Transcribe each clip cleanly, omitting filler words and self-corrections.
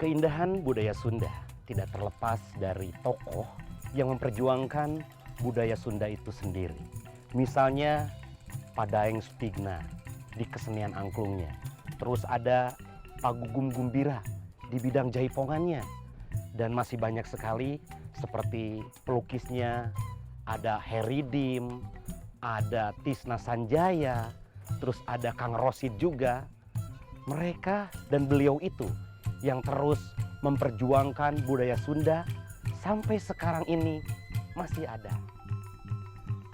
Keindahan budaya Sunda tidak terlepas dari tokoh yang memperjuangkan budaya Sunda itu sendiri. Misalnya Padaeng Stigna di kesenian angklungnya. Terus ada Pak Gugum Gumbira di bidang jaipongannya. Dan masih banyak sekali seperti pelukisnya, ada Heridim, ada Tisna Sanjaya, terus ada Kang Rosid juga. Mereka dan beliau itu yang terus memperjuangkan budaya Sunda sampai sekarang ini masih ada.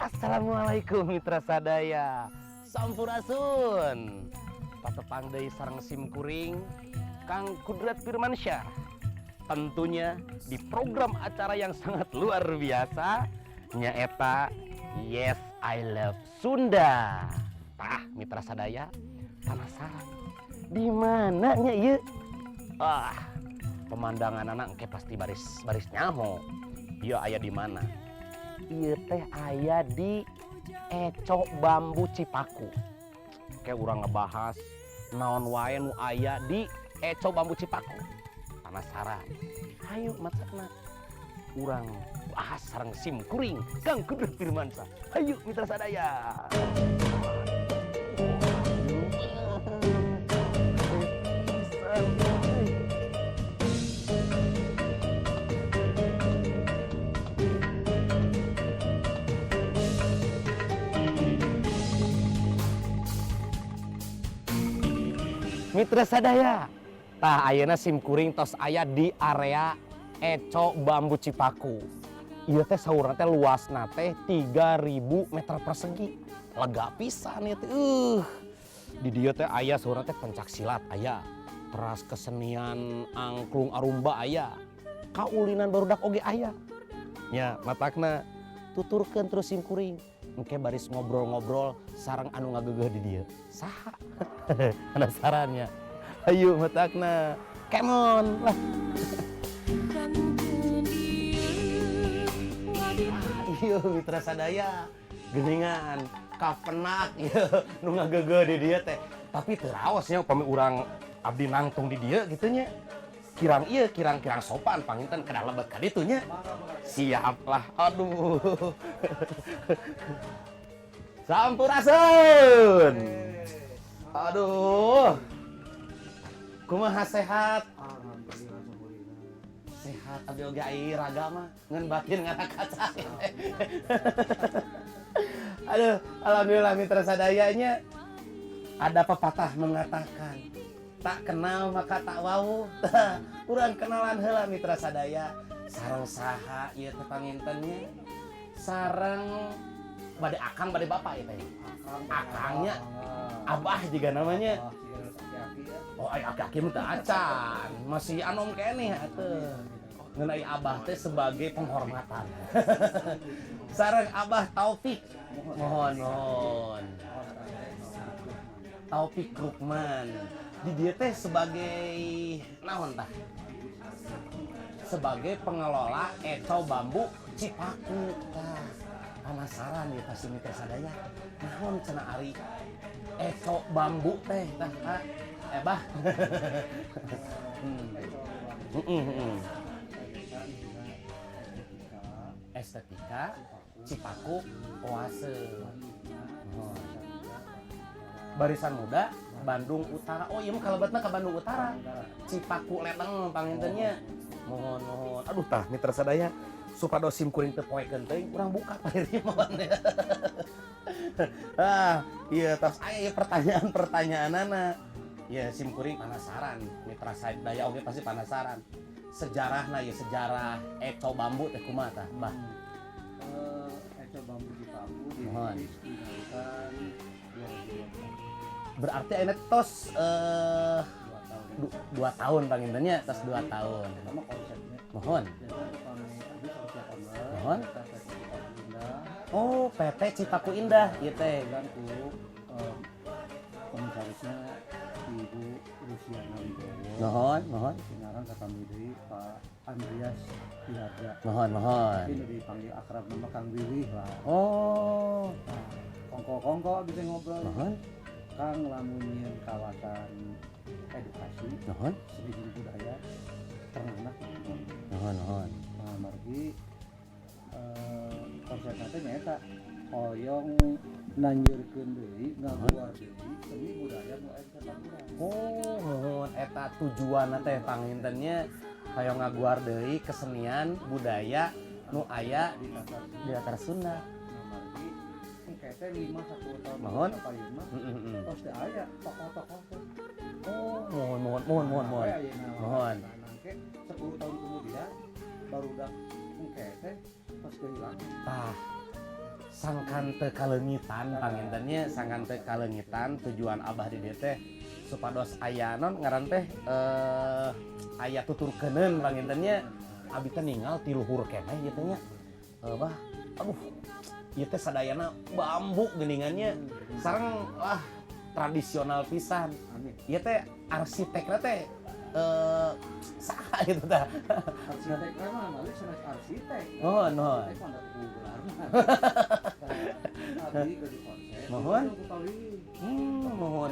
Assalamualaikum mitra sadaya, sampurasun. Patepang deui sareng simkuring Kang Kudrat Firmansyah. Tentunya di program acara yang sangat luar biasa nyaeta Yes I Love Sunda. Tah mitra sadaya penasaran di mana nya ieu? Pemandangan anak engke pasti baris nyaho. Ieu aya di mana? Ieu teh aya di Eco Bambu Cipaku. Kayak urang ngebahas naon wae nu aya di Eco Bambu Cipaku. Penasaran? Hayu matsakna. Urang bahas sareng simkuring Kang Kudrat Firmansyah. Hayu mitra sadaya. Mitra sadaya, tah ayeuna simkuring tos aya di area Eco Bambu Cipaku. Ieu teh saurna teh luasna teh 3000 meter persegi. Lega pisan ieu teh. Di dieu teh aya saurna teh pencak silat aya. Teras kesenian angklung arumba aya. Kaulinan barudak oge aya. Nya matakna tuturkeun terus simkuring. Engke baris ngobrol-ngobrol sareng anu ngageugeuh di dieu. Saha? Penasarannya. Ayo matakna. Kemon lah. Iya mitra sadaya. Geuningan kapenak ieu nu ngageugeuh di dieu teh. Tapi teu raos nya upami urang abdi nangtung di dieu kitu nya. Kirang sopan panginten kedah lebet ka ditu nya. Siap lah. Aduh. Sampurasun. Aduh. Kumaha sehat? Sehat abdi oge ai raga mah ngan batin ngana-kaca. Aduh, alhamdulillah mitra sadayanya ada pepatah mengatakan tak kenal maka tak wau. Urang kenalan heula mitra sadaya. Sareng saha ieu teh pangintennya? Sareng bade akang bade bapak ya teh. Akangnya abah juga namanya. Oh ai aki-aki mah teu acan, masih anom keneh atuh. Ngeunai abah teh sebagai penghormatan. Sareng abah Taufik. Mohon. Taufik Rukman. Di dia teh sebagai naon tah? Sebagai pengelola Eco Bambu Cipaku tah. Penasaran ya pasti mitra sadaya. Naon cenah ari Eco Bambu teh tah? Bah. Estetika Cipaku Oase. Barisan Muda Bandung Utara. Oh iya mah kalebetna ka Bandung Utara. Cipaku Leteng pangintennya. Mohon. Aduh tah mitra sadaya supados simkuring teu poekeun teuing urang buka pairnya mohon. Iya tos aya pertanyaan-pertanyaanana. Ya simkuring penasaran, mitra sadaya oge pasti penasaran. Sejarahna ya sejarah Eco Bambu teh kumaha tah, Bah? Eco Bambu Cipaku Mohon. didirikan 2012. Berarti ini tos 2 tahun pangintennya, tos 2 tahun. Pertama konsepnya. Mohon. Mohon. Oh, PT Cipaku Indah ieu teh. Dan komisarisnya Ibu Luciana Wibowo. Mohon. Sinarang ka kami deui Pak Andreas Piharja. Mohon. Ini dipanggil akrab nama Kang Wiwih lah. Oh. Kongko bisa ngobrol. Mohon. Kang lamun kawasan edukasi Nuhun. seni budaya ternak. Nuhun. Nah, margi konsep nanti nyata hoyong nanjurkeun deui ngaguar deui seni budaya nu aya di Satangurang. Oh, nuhun eta tujuanna teh pangintennya hayang ngaguar deui kesenian budaya nu aya Di Tatar di latar Sunda. Nah, margi engke teh 5-10 tahun Nuhun. payuna tos teh aya tokoh-tokoh teh. Oh, mohon. Nuhun. Nangke 10 tahun kemudian barudak engke teh tos kehilangan. Tah sangkan teu kalengitan pangintennya sangkan teu kalengitan tujuan Abah di dieu teh supados aya non ngaran teh aya tuturkeuneun pangintennya abi teh ninggal ti luhur keneh ieu teh nya. Bah, aduh ieu teh sadayana bambu geuningannya sareng tradisional pisan. Amin. Ieu teh arsitekna teh saha gitu tah. Arsitek mah balik sanes arsitek. Nuhun. Arsitek mah da kudu gelarna. Abdi ke di konsep. Nuhun. Itu Betawi. Mohon.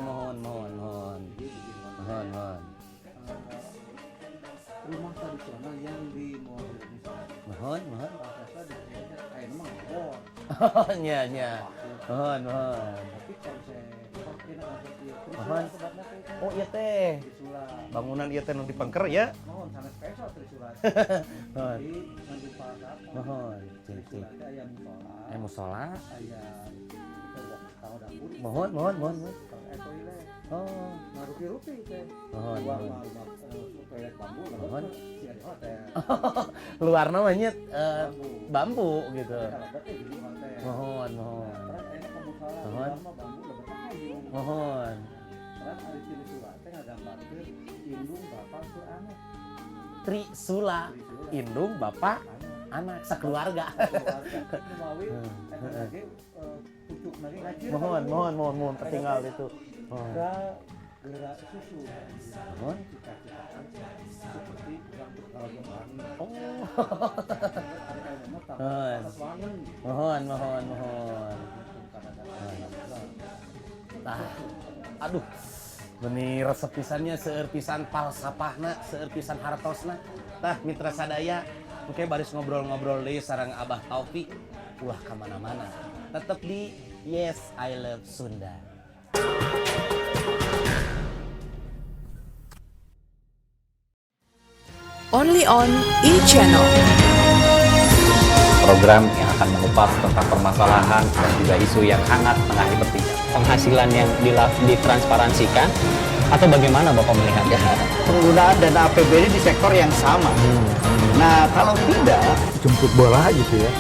Jadi bikin konsep. Nuhun. Rumah tradisional yang dimodernisasi. Nuhun. Prosesnya dibuatnya kayak emang ngobor. Nya. Nuhun. Tapi konsep ini konsep ieu. Nuhun. Sebabnya teh Oh iya teh. Trisula. Bangunan ieu teh nu dipengker ya. Nuhun sanes peso Trisula. Nuhun. Jadi ngandung padat. Nuhun. Trisula teh aya musola. Musola. Aya tahu dapur. Mohon. Toilet. Oh. Ngarupi-rupi teh. Nuhun. Rumah toilet bambu Nuhun. si ada hotel. Luar namanya Bambu. bambu gitu. Kalau ada teh di hotel. Mohon. Terus enak ke musola, Nuhun. rumah bambu udah berkayu. Mohon. Terus ada Trisula teh ngagambarkeun indung bapak tur anak. Trisula. Indung bapak anak sakeluarga. Numawi eta lagi pucuk lagi ngacir. Mohon tertinggal itu. Gerak susu. Mohon. Cita-citaan seperti kurang kalau gemang. Oh. Ada kayak memang atas wangen. Mohon. Tah, aduh, benih resep pisannya seueur pisan palsapahna, seueur pisan hartosna. Tah, mitra sadaya, oke baris ngobrol-ngobrol deui sareng Abah Taufik. Ulah ka mana-mana. Tetep di Yes I Love Sunda. Only on e-channel. Program yang akan mengupas tentang permasalahan dan juga isu yang hangat tengah diperbincangkan. Penghasilan yang ditransparansikan atau bagaimana Bapak melihatnya? Penggunaan dana APBD di sektor yang sama. Nah, kalau tidak jemput bola gitu ya.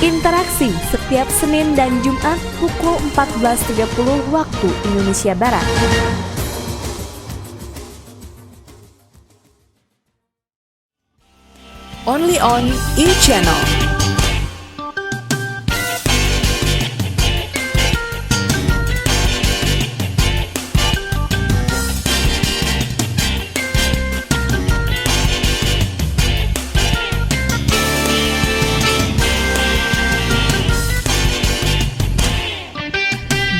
Interaksi setiap Senin dan Jumat pukul 14.30 waktu Indonesia Barat. Only on e-channel.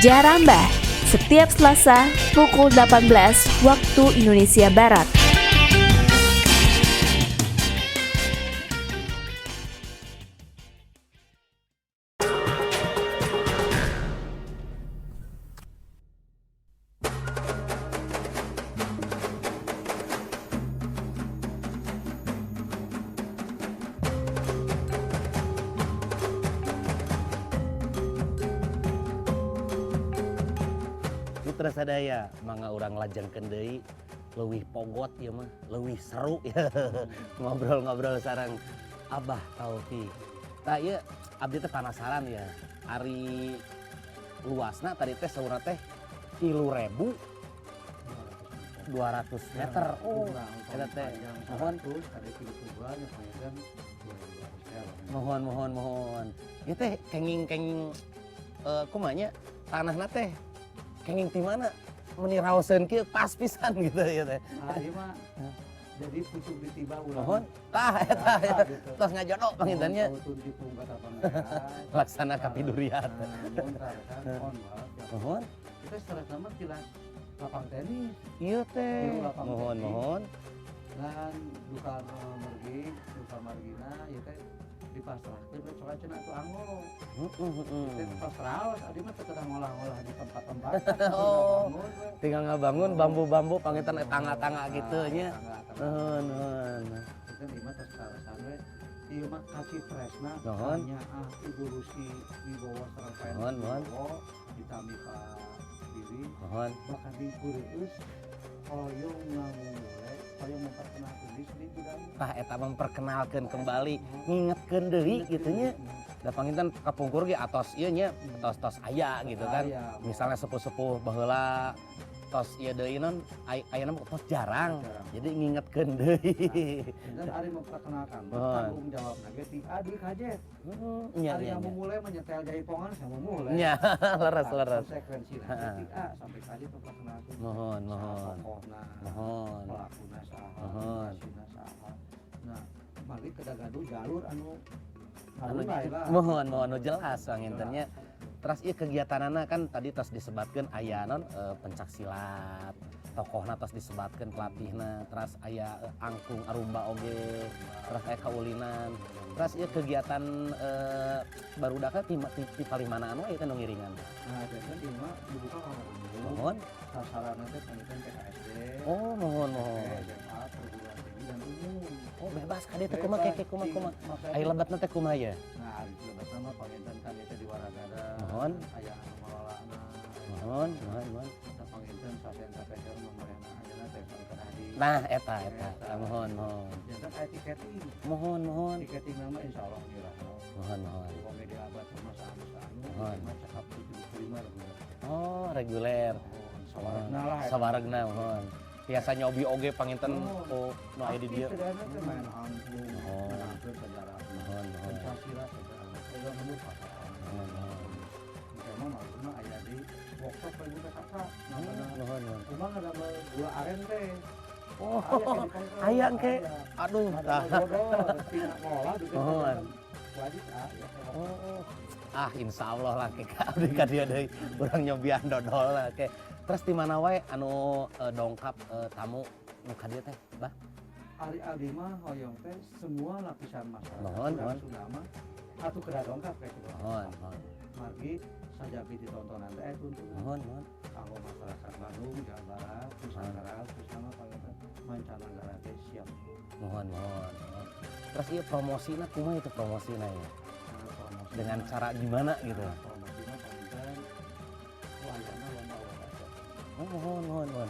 Jarambah, setiap Selasa pukul 18 waktu Indonesia Barat. Mitra sadaya, mangga urang lajengkeun deui leuwih pogot ya mah, leuwih seru ya. Ngobrol-ngobrol sareng Abah Taufik. Tah ieu abdi teh penasaran ya. Ari luasna tadi teh saurna teh 3.200 meter. Oh, eta teh mohon mohon. Ieu teh kenging kumaha tanahna teh kenging ti mana meni raoseun kieu pas pisan gitu ya teh. Ieu mah jadi pucuk ditiba ulang. Mohon. Tah eta tos ngajodo pangintennya. Laksana kapiduriat. Mohon. Mohon. kita setelah sama tilas lapang tenis Iya teh. Belum lapang Mohon tenis. mohon. dan duka margina ya teh dipasrahkeun we coba cenah tuh anggo. Teh pas raos adi mah teu kedah ngolah-ngolah di tempat-tempat. Oh. Tinggal ngabangun bambu-bambu pangitan tangga-tangga gitu nya. Heeh. Nuhun. Itu imah tos karasan we. Ieu mah kaci tresna Nuhun. hanya ibu Rusi Wibowo sareng Pak Nuhun, nuhun. Wibowo ditami Pak Bibi Mohon. bahkan di Kureus hoyong ngamulai hoyong memperkenalkan diri budaya. Tah eta memperkenalkan kembali, ngingetkeun deui gitu nya. Da panginten kapungkur ge atos ieu nya, tos aya gitu kan. Aya. Misalnya sepuh-sepuh baheula tos ieu deui non ayeuna mah tos jarang. Jadi ngingetkeun deui. Dan ari memperkenalkan Nuhun. tanggung jawab nage ti adi kajet. Nya Ari nya. yang memulai menyetel jaipongan saya memulai. Nya, leres Nah, leres. konsekuensi Heeh. nanti A sampai kajet memperkenalkan. Mohon mohon. Tokohna, Mohon. pelakuna saha, Mohon. asina saha. Nah, mari kita gaduh jalur anu Anu bae lah. mohon mohon nu jelas panginten nya. Terus ieu kegiatanana kan tadi tos disebatkeun aya non pencak silat. Tokohna tos disebatkeun pelatihna, terus aya angklung arumba oge, terus aya kaulinan. Terus ieu kegiatan barudakna ti palimana anu aya teh nu ngiringan. Nah, jadi ieu mah dibuka kamar umum. Mohon. Sasaranna teh paniten PKSD. Oh, mohon mohon. SMA, perguruan tinggi dan umum. Oh, bebas kade teh kumaha keke kumaha. Aya lebatna teh kumaha ya? Nah, ari lebatna mah panginten kan itu di Waragada. Mohon. Aya anu ngelolana. Mohon mohon. Kita panginten sasen sapeker memarena ayeuna teh panginten hadi. Nah, eta. Mohon mohon. Jangan aya tiketing. Mohon mohon. Tiketing nama insyaallah murah. Mohon mohon. Komedi abad sama anu Mohon. mah cakap 75 rupiah. Oh, reguler. Sawarna lah. Sabaragna mohon. Tiasa nyobi oge panginten Oh. nu aya di dieu. Sedana teh main angklung. Oh. Menangkeun sejarah. Mohon mohon. Pancasila sejarah. Udah nemu pasaran. Mohon mohon. Memang maluna aya di workshop pe buka kakak. Mohon mohon. Kumaha ngadamel gula aren teh. Oh, aya engke. Aduh, tah. Ngolah Mohon. wajib aya. Oh. Ah, insya Allah lah ke abdi ka dieu deui. Urang nyobian dodol lah ke. Terus di mana wae anu dongkap tamu nu ka dieu teh, Bah? Ari abdi mah hoyong teh semua lapisan masyarakat. Mohon, mohon. Sundama atuh kedah dongkap kayak gitu. Mohon mohon. Margi sajapi ditontonan teh tuntun. Mohon mohon. Kanggo masyarakat Bandung, Jawa Barat, Nusantara, terus nama panggilnya mancanegara teh siap. Mohon mohon. Mohon. Terus ieu promosina kumaha itu promosina ya? Promosi Dengan cara gimana gitu? promosinya panggilnya wayana lomba olahraga. Oh, mohon mohon mohon.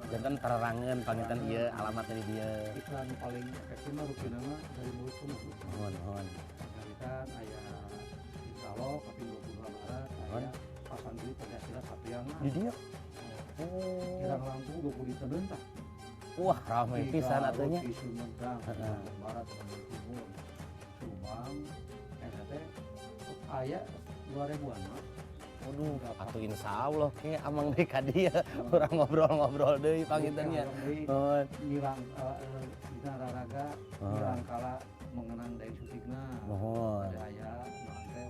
Jangan terangan pangitan ieu alamatna di dieu. Iklan paling efektif mah rutina mah dari mulut ke mulut. Mohon mohon. Ngalitan aya Insalo kaping 22 Maret Mohon. aya pasang diri Pancasila Sapriangan. Di dieu. Kirang langkung 20 di Tenen tah. Wah, ramai pisan atunya. Di Sumedang, Heeh. Bandung Barat, Bandung Timur, Subang, eta teh aya 2000-an mah. Waduh, atuh insya Allah ke amang deui ka dieu. Urang ngobrol-ngobrol deui pangintennya. Mohon. Nyirang dina raraga, nyirang kala mengenang Dai Sutikna. Mohon. Ada aya teh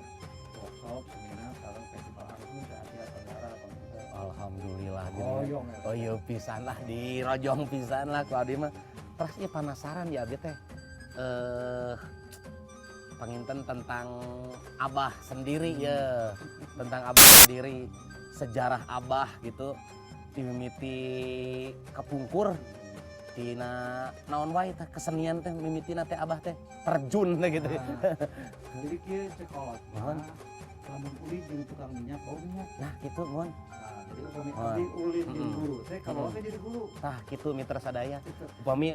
workshop, seminar, sareng festival angklung se Asia Tenggara panginten. Alhamdulillah Hoyong ya. Oh iya pisan lah di rojong pisan lah ku abdi mah. Terus ieu penasaran ya abdi teh. Panginten tentang Abah sendiri ya. Tentang Abah sendiri, sejarah Abah gitu. Dimimiti kapungkur tina naon wae teh kesenian teh mimitina teh Abah teh terjun teh gitu. Jadi kieu sekolah Mohon. lamun uli jeung tukang minyak bau minyak. Nah gitu mohon. Nah, jadi upami Mohon. abdi ulin jeung Mm-mm. guru teh kalau teh jadi guru. Tah gitu mitra sadaya. Gitu. Upami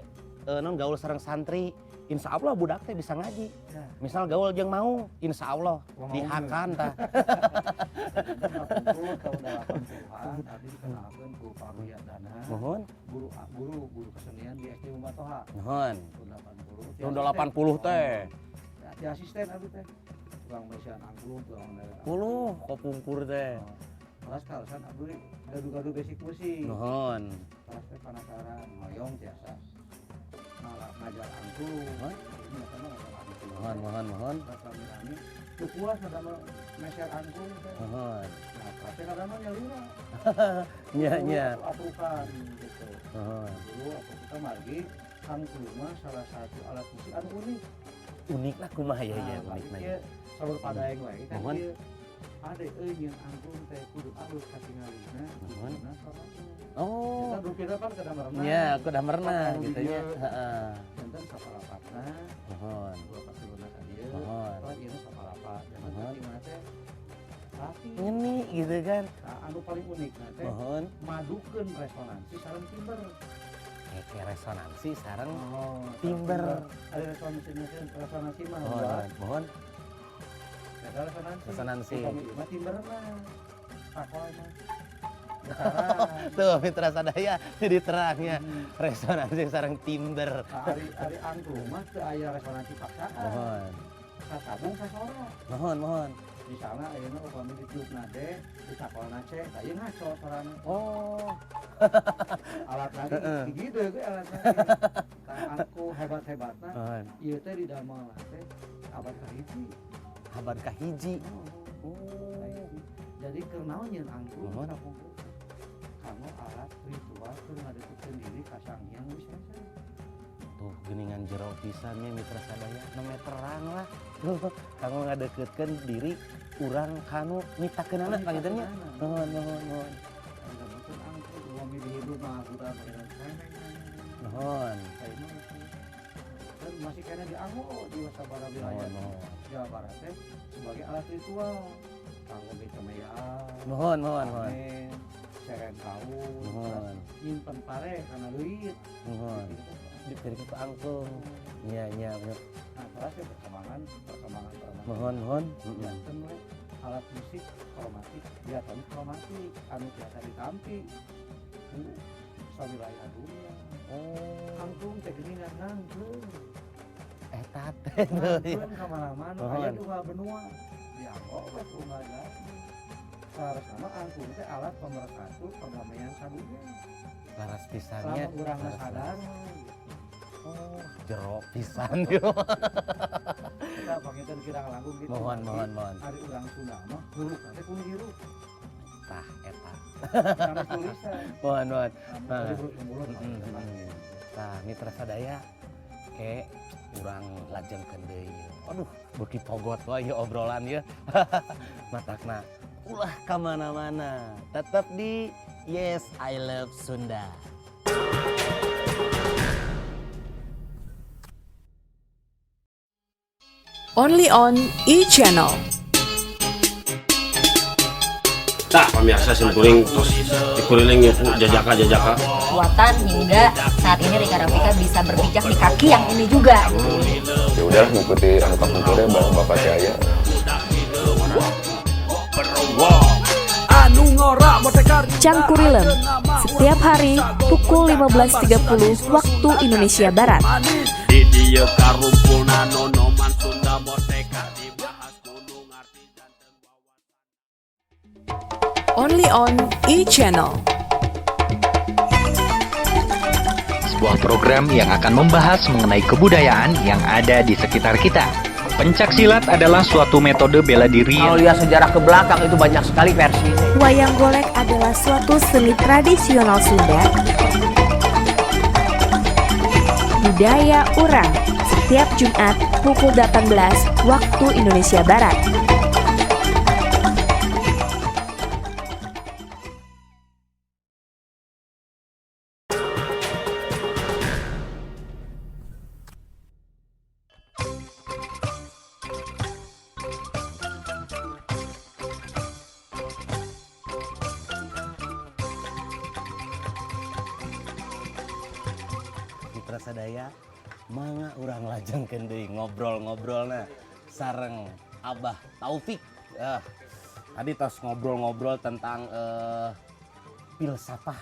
non gaul sareng santri, insya Allah budak teh bisa ngaji. Ya. Misal gaul jeung mau, insya Allah Wah, mau dihakan tah. Kumpul tahun 80-an tadi dikenalkeun ku Pak Ruyadana. Mohon, Guru kesenian di SD Umbatoha mohon. tahun 80. Tahun 80 teh. Ya, di asisten abdi teh. Tukang bersihan angklung, tukang daerah. Puluh kopungkur teh. Kelas kalasan abdi gaduh-gaduh basic musik. Mohon. Kelas teh penasaran, hoyong biasa. Malah ngajar angklung. Hah? Ini apa ngajar angklung. mohon. Rasa mirami. Tuh puas ada meser angkung teh. Mohon. Nah, tapi ada mah nyelira. Nya. Atukan gitu. Mohon. Dulu aku kita margi angkung mah salah satu alat musik anu unik. Unik lah kumaha ya Nah, unik tapi lah. ieu saur padaeng wae kan Mohon. ieu ade euy angkung teh kudu alus katingalina. Mohon. Nah, sorotna. Oh. Kita dukira kan kada merenang. Nya, aku udah merenang Pakai gitu nya. video. Heeh. Jantan sapalapatna, Mohon. dua pasti beuna ka dieu. Mohon. Oh, ieu sapalapat. Jantan Mohon. katingalina teh rapi. Ngeni gitu kan. Nah, anu paling unik na teh Mohon. madukeun resonansi sareng timber. Kayak resonansi sareng Oh, timber. Ada resonansi mah. Mohon. Mohon. Ada resonansi. Resonansi. Kami mah timberna. Sakolna. Besaran. Tuh mitra sadaya jadi terangnya Hmm. resonansi sareng timber. Nah, ari angklung mah teu aya resonansi paksaan. Mohon. Sasabung sasora. Mohon. Misalnya ayeuna upami ditiup nade, disakolna cek, da ieu ngaco sorana. Oh. Alat lagi digide ge alat lagi. Tah aku hebat-hebatna Mohon. ieu teh didamel teh abad kahiji. Abad kahiji. Oh. Jadi keur naon nyeun angklung Mohon. kampung kamu alat ritual keur ngadeukeun diri ka Sang Hyang Wisesa. Tuh geningan jero pisannya mitra sadaya 6 meteran lah. Tuh kamu ngadeukeutkeun diri urang kanu nyiptakeunana pangitannya. Mohon. Anda betul angklung uami di hidup mah udah pengen remeng. Mohon. Kayaknya itu. Dan masih kena dianggo di sabara wilayah Mohon. Jawa Barat teh sebagai alat ritual. Kanggo betemeyaan. Mohon. Amen, seren kaul, Mohon. nyimpen pare karena duit. Mohon. Diberi ke angklung. Nya. Nah, terus ya perkembangan. Mohon. Janten we alat musik kromatik, diatonik kromatik, anu biasa ditampi ku sawilayah dunia. Oh. Angklung teh geuningan nangkeun. Eta teh. Nangkeun ka mana-mana Mohon. aya dua benua. Dianggo we ku ngaja. Saras nama angklung teh alat pemersatu perdamaian sadunya. Laras pisannya. Lamun urang mah sadar. Oh, jero pisan yo. Kita pangitan kira lagu gitu. Mohon. Ari urang Sunda mah huruf teh kudu hirup. Tah eta. Sama tulisan. Mohon. Nah, huruf mulut. Tah mitra sadaya ke urang lajengkeun deui. Aduh, beuki pogot wae obrolan ya. Matakna ulah ka mana-mana. Tetap di Yes I Love Sunda. Only on e-channel. Tak, pemirsa simkuring terus dikeliling ya jajaka. Buatan hingga saat ini Rika Rafika bisa berpijak di kaki yang ini juga. Ya udahlah ngikuti anu kapunture bareng Bapak Cahaya. Cangkurilem setiap hari pukul 15.30 waktu Indonesia Barat. Di dieu karumpulna nonoman Sunda merdeka dibahas gunung arti janten wawasan. Only on e-channel. Sebuah program yang akan membahas mengenai kebudayaan yang ada di sekitar kita. Pencak silat adalah suatu metode bela diri. Kalau lihat sejarah ke belakang itu banyak sekali versi. Wayang golek adalah suatu seni tradisional Sunda. Budaya Urang setiap Jumat pukul 18 waktu Indonesia Barat. Mitra sadaya manga urang lajengkeun deui ngobrol-ngobrolna sareng Abah Taufik. Tadi tos ngobrol-ngobrol tentang filsafah.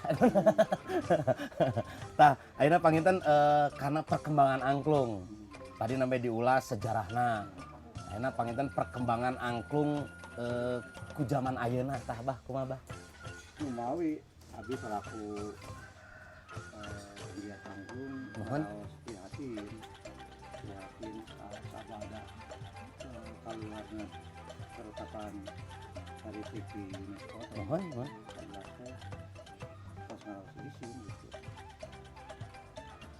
Tah, akhirnya panginten karena perkembangan angklung. Tadi namanya diulas sejarahna. Akhirnya panginten perkembangan angklung ku zaman ayeuna tah Bah, kumaha Bah? Kumawi abdi selaku dia tanggung Mohon. prihatin sabada kaluarnya keretapan dari TV UNESCO Mohon. pas ngaros isin gitu.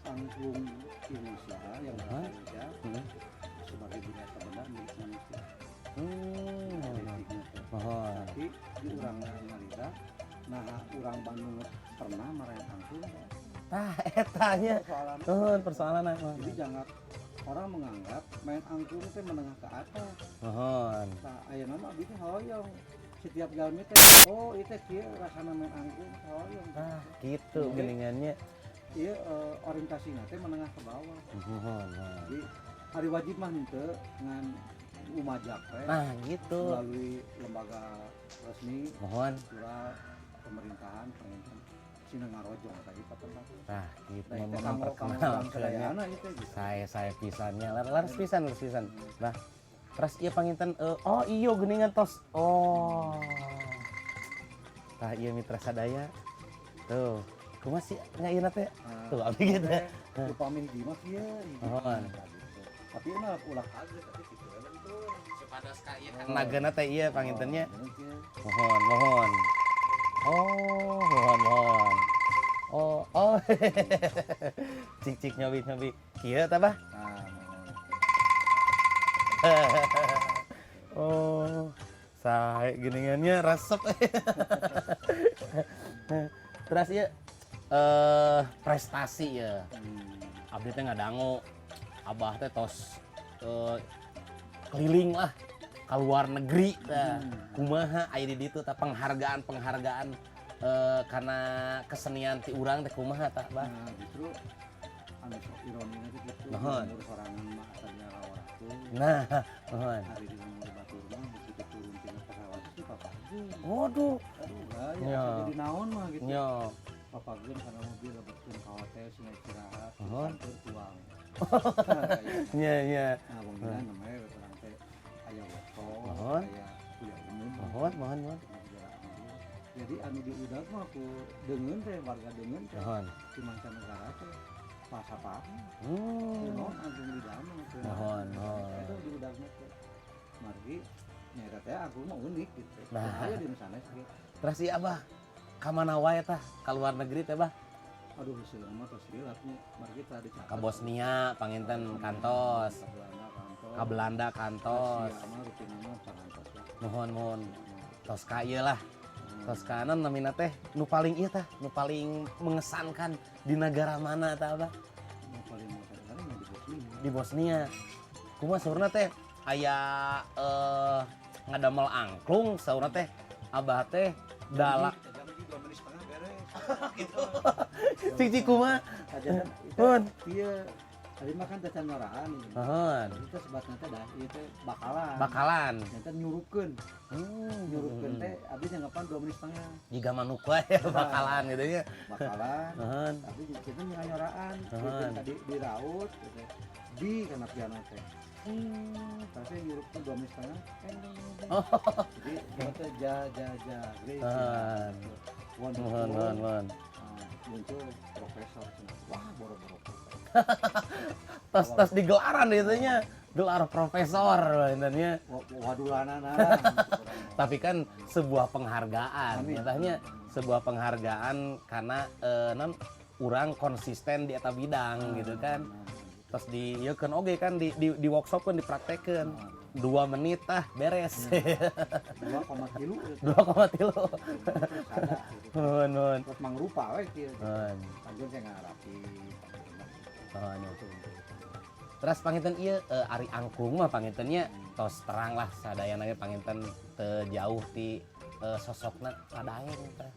Angklung Indonesia yang bahasa Indonesia sebagai budaya terbenar milik manusia. Mohon. Tapi di urang Marida, nah urang Bandung pernah marahin angklung. Tah etanya. Persoalan Jadi jangan orang menganggap main angklung itu menengah ke atas. Mohon. Nah, ayeuna mah abdi teh hoyong. Setiap jalmi teh oh itu kieu rasana main angklung hoyong. Nah, gitu geningannya. Iya orientasinya teh menengah ke bawah. Mohon. Jadi hari wajib mah henteu ngan umajak teh Nah, gitu. melalui lembaga resmi Mohon. surat pemerintahan penginten sina ngarojong tadi pernah. Nah, gitu Nah, itu memperkenalkan kedayaana itu gitu. saya pisannya laras pisan. Nah, terus iya panginten oh iya geningan tos. Oh. Tah iya mitra sadaya. Tuh, kumaha sih ngayeuna teh? Tuh abdi gitu. Upami hiji mah kieu. Mohon. Tapi mah ulah kaget tapi kitu bentur. Sepadas ka ieu kan nagana teh iya pangintennya. Mohon. Mohon. Oh. Cik nyobi. Kieu tah, Bah? Oh. Sae geningannya resep. Terus ieu prestasi ya. Abdi teh ngadangu Abah teh tos keliling lah ke luar negeri tah. Kumaha aya di ditu tah penghargaan karena kesenian ti urang teh kumaha tah, Bah? Nah, justru anu sok ironinya teh gitu. Mohon. Umur sorangan mah asalnya rawarakeun. Nah, mohon. Hari di umur batur mah begitu turun tina pesawat itu papageun. Waduh. Ya, jadi naon mah gitu. Nyo. Papageun karena mobil lebatkeun ka hotel sing istirahat, Mohon. santur tuang. Iya. Nah, bongkiran namanya orang teh aya workshop, Mohon. aya kuliah umum. Mohon. Jadi anu diudag mah aku deungeun teh warga deungeun teh Mohon. di mancanegara teh pas apa? Hmm. Angklung di dalam teh. Mohon. Itu diudag mah teh. Margi nyata teh angklung mah unik gitu. Nah. Aya di sana sih. Terus ieu Abah ka mana wae tah? Ka luar negeri teh, Bah? Aduh silem mah tos rilatnya. Margi tadi catat. Ka Bosnia panginten kantos. Ka Ka Belanda Belanda kantos. kantos. Asia mah rutin mah kantos lah. Mohon. Tos ka ieu lah. Tos kanan namina teh nu paling ieu tah, nu paling mengesankan di negara mana tah, Abah? Yang paling mengesankan mah di Bosnia. Di Bosnia. Kumaha saurna teh aya ngadamel angklung saurna teh Abah teh dala Jam 2 menit setengah beres. Cici kumaha? Ajaran Mohon. Iya. Tadi makan teh noraan ini. Mohon. Itu sebatna teh dah ieu teh bakalan. Bakalan. Nyata nyurupkeun. Nyurupkeun teh abdi nyanggapan 2 menit setengah. Jiga manuk wae bakalan gitu nya. Bakalan. Mohon. Tapi kita nyoraan. Mohon. Tadi diraut gitu. Di kana piano teh. Tapi nyurupkeun 2 menit setengah. Jadi kita teh ja. Mohon. Muncul profesor. Wah, boro-boro. Tas digelaran itu nya. Gelar profesor intinya. Wadulanana. Tapi kan sebuah penghargaan. Nyatanya sebuah penghargaan karena urang konsisten di eta bidang gitu kan. Terus di ieu kan oge kan di workshop kan dipraktekeun. 2 menit tah beres. 2,3. 2,3. Mohon. Terus mangrupa we kieu. Mohon. Lanjut teh ngarapi. Terus panginten ieu ari angklung mah pangintennya tos terang lah sadayana ge panginten teu jauh ti sosokna padaeng teh.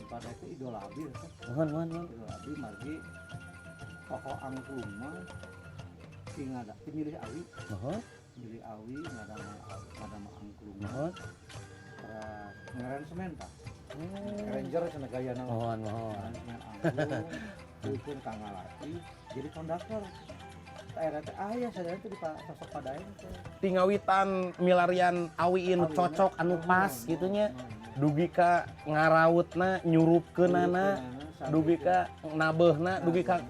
Pada itu idola abdi teh. Mohon. Idola abdi margi tokoh angklung mah tingada milih awi. Mohon. Milih awi ngadama angklung. Mohon. Terus ngeren semen tah. Ranger cenah gayana. Mohon. Semen angklung. Dukun kangalati jadi konduktor. Daerah teh aya sadaya teh di sosok padaeng teh. Tingawitan milarian awi anu cocok anu pas gitu nya. Dugi ka ngarautna nyurupkeunana, dugi ka nabeuna, dugi ka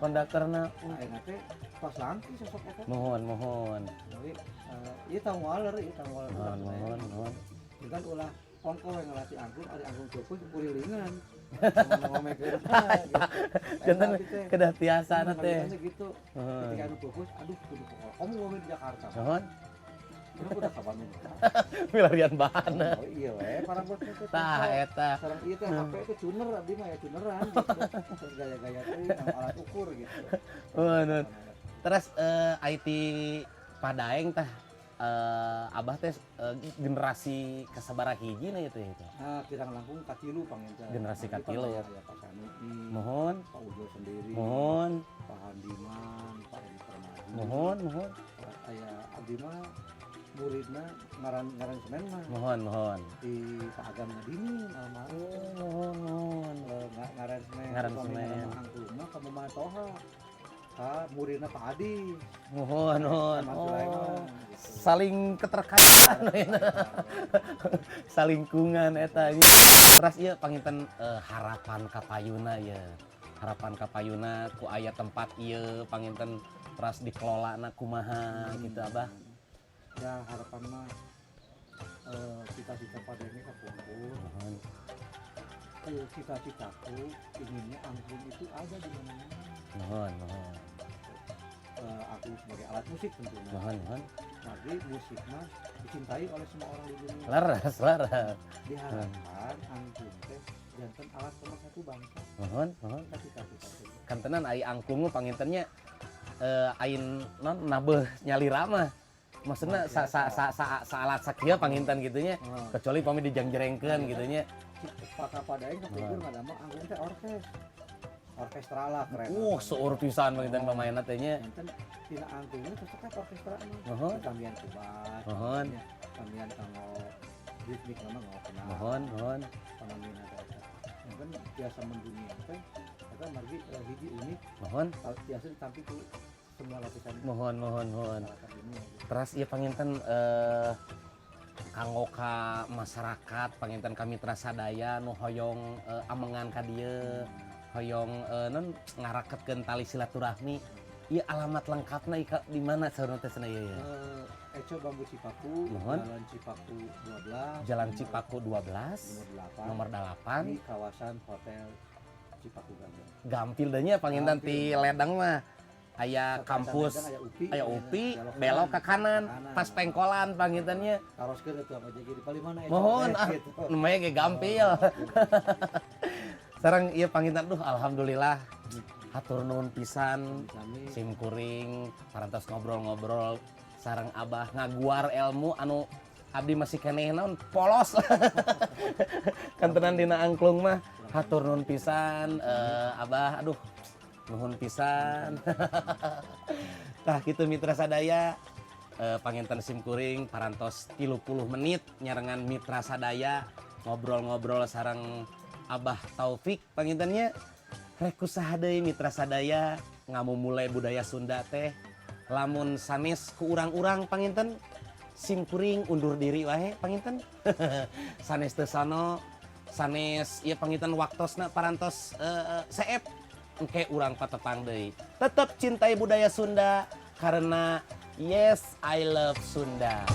konduktorna. Ayeuna teh pas langki sosok eta. Mohon. Jadi ieu tangwaler Mohon. kan ulah ongko yang ngelatih angklung, ada angklung cukup kurilingan. Ngomong gitu. Jantan kedah tiasa teh. Gitu. Ketika anu fokus, aduh kudu kamu ngomong di Jakarta. Mohon. Udah ka Bandung. Milarian bahan. Oh iya we, para bos teh. Tah eta. Sareng ieu teh HP teh tuner abdi mah ya tuneran gitu. Gaya-gaya teh alat ukur gitu. Mohon. Terus IT Padaeng tah abah teh generasi kasabaraha hiji na itu. Nah, kirang langkung katilu panginten. Generasi katilu. Ya Pak Sanusi. Mohon. Pak Ujo sendiri. Mohon. Pak Handiman, Pak Edi Permadi. Mohon. Aya abdi mah muridna ngaran semen mah. Mohon. Di Pak Agam Nadini almarhum. Mohon. Ngaran semen. Ngaran semen. Angklung mah ka Mama Toha. Ka muridna Pak Adi. Mohon. Sama Sulaiman, gitu. Saling keterkaitan salingkungan eta. Terus ieu panginten harapan ka payuna ya. Harapan ka payuna ku aya tempat ieu panginten terus dikelolana kumaha gitu Abah. Ya harapan mah cita-cita pada ini kekumpul. Cita-citaku inginnya angklung itu ada di mana-mana. Mohon. Aku sebagai alat musik tentunya. Mohon. Tapi musik mah dicintai oleh semua orang di dunia. Laras. Diharapkan angklung teh jantan alat pemersatu bangsa. Mohon. Cita-cita. Kantenan ai angklung pangintennya ain non nabeh nyalira mah. Maksudnya alat sakieu panginten gitunya. Kecuali pami dijangjrengkeun gitunya. Pak Padaeng kepikur ngadamel angklung teh orkestra lah keren. Seueur pisan panginten pamainna teh nya. Jantan tina angklungnya cocok orkestra mah. Mohon. Tambian kubat. Mohon. Tambian kanggo ritmik nama nggak kenal. Mohon. Panamina eta. Yang kan biasa mendunia teh eta margi hiji unik. Mohon. Biasa ditampi ku semua lapisan. Mohon. Terus ieu panginten kanggo ka masyarakat panginten ka mitra sadaya nu hoyong amengan ka dieu hoyong non ngaraketkeun tali silaturahmi. Ieu alamat lengkapna di mana saurna teh cenah ieu ya? Eco Bambu Cipaku, Mohon. Jalan Cipaku 12, Jalan Cipaku 12 nomor 8 nomor 8 di kawasan Hotel Cipaku Gambir. gampil deh nya panginten ti ledeng mah aya kampus aya UPI belok ke kanan pas pengkolan pangintennya Taroskeun atuh apa jadi di mana mohon namanya ge gampil sareng ieu panginten alhamdulillah hatur nuhun pisan simkuring parantos ngobrol-ngobrol sareng Abah ngaguar ilmu anu abdi masih keneh naon polos kantenan dina angklung mah hatur nuhun pisan Abah nuhun pisan. Tah kitu mitra sadaya panginten simkuring parantos 30 menit nyarengan mitra sadaya ngobrol-ngobrol sareng Abah Taufik pangintennya rek kusaha deui mitra sadaya ngamumule budaya Sunda teh lamun sanes ku urang-urang panginten simkuring undur diri wae panginten sanes teu sono sanes ieu panginten waktosna parantos seep engke urang patepang deui. Tetep cintai budaya Sunda karena yes I love Sunda.